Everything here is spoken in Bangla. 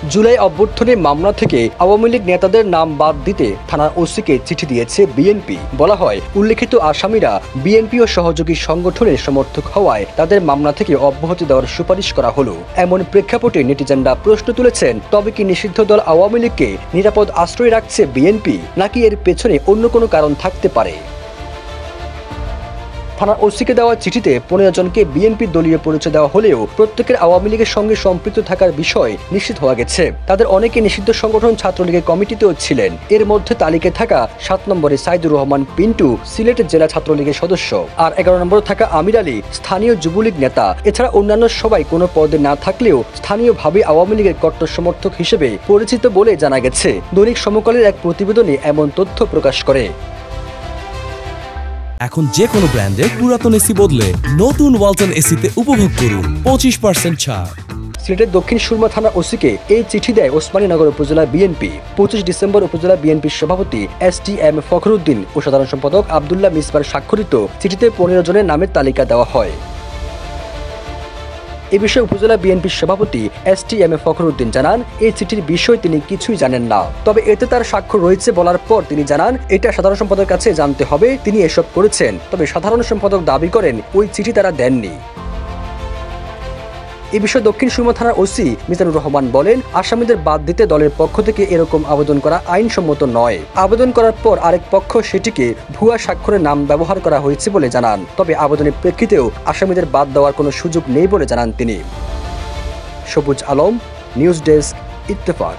জুলাই অভ্যুত্থানের মামলা থেকে আওয়ামী লীগ নেতাদের নাম বাদ দিতে থানার ওসিকে চিঠি দিয়েছে বিএনপি। বলা হয়, উল্লেখিত আসামিরা বিএনপি ও সহযোগী সংগঠনের সমর্থক হওয়ায় তাদের মামলা থেকে অব্যাহতি দেওয়ার সুপারিশ করা হলো। এমন প্রেক্ষাপটে নেটিজেনরা প্রশ্ন তুলেছেন, তবে কি নিষিদ্ধ দল আওয়ামী লীগকে নিরাপদ আশ্রয় রাখছে বিএনপি, নাকি এর পেছনে অন্য কোনো কারণ থাকতে পারে? থানার ওসিকে দেওয়া চিঠিতে 15 জনকে বিএনপি দলীয় পরিচয় দেওয়া হলেও প্রত্যেকের আওয়ামী লীগের সঙ্গে সম্পৃক্ত থাকার বিষয় নিশ্চিত হওয়া গেছে। তাদের অনেকে নিষিদ্ধ সংগঠন ছাত্রলীগের কমিটিতেও ছিলেন। এর মধ্যে তালিকায় থাকা 7 নম্বরে সাইদুর রহমান পিন্টু, সিলেট জেলা ছাত্রলীগের সদস্য, আর 11 নম্বরে থাকা আমির আলী স্থানীয় যুবলীগ নেতা। এছাড়া অন্যান্য সবাই কোনো পদে না থাকলেও স্থানীয়ভাবে আওয়ামী লীগের কট্টর সমর্থক হিসেবে পরিচিত বলে জানা গেছে। দৈনিক সমকালের এক প্রতিবেদনে এমন তথ্য প্রকাশ করে। এখন যে কোনো ব্র্যান্ডের পুরাতন এসি বদলে নতুন ওয়ালটন এসিতে উপভোগ করুন 25% ছাড়। সিলেটের দক্ষিণ সুরমা থানা ওসিকে এই চিঠি দেয় ওসমানীনগর উপজেলা বিএনপি। 25 ডিসেম্বর উপজেলা বিএনপির সভাপতি STM ফখরুদ্দিন ও সাধারণ সম্পাদক আব্দুল্লাহ মিসবার স্বাক্ষরিত চিঠিতে 15 জনের নামের তালিকা দেওয়া হয়। এ বিষয়ে উপজেলা বিএনপির সভাপতি STM ফখরুদ্দিন জানান, এই চিঠির বিষয় তিনি কিছুই জানেন না, তবে এতে তার স্বাক্ষর রয়েছে বলার পর তিনি জানান, এটা সাধারণ সম্পাদকের কাছে জানতে হবে, তিনি এসব করেছেন। তবে সাধারণ সম্পাদক দাবি করেন ওই চিঠি তারা দেননি। এ বিষয়ে দক্ষিণ সুরমা থানার ওসি মিজানুর রহমান বলেন, আসামিদের বাদ দিতে দলের পক্ষ থেকে এরকম আবেদন করা আইনসম্মত নয়। আবেদন করার পর আরেক পক্ষ সেটিকে ভুয়া স্বাক্ষরের নাম ব্যবহার করা হয়েছে বলে জানান। তবে আবেদনের প্রেক্ষিতেও আসামিদের বাদ দেওয়ার কোনো সুযোগ নেই বলে জানান তিনি। সবুজ আলম, নিউজ ডেস্ক, ইত্তেফাক।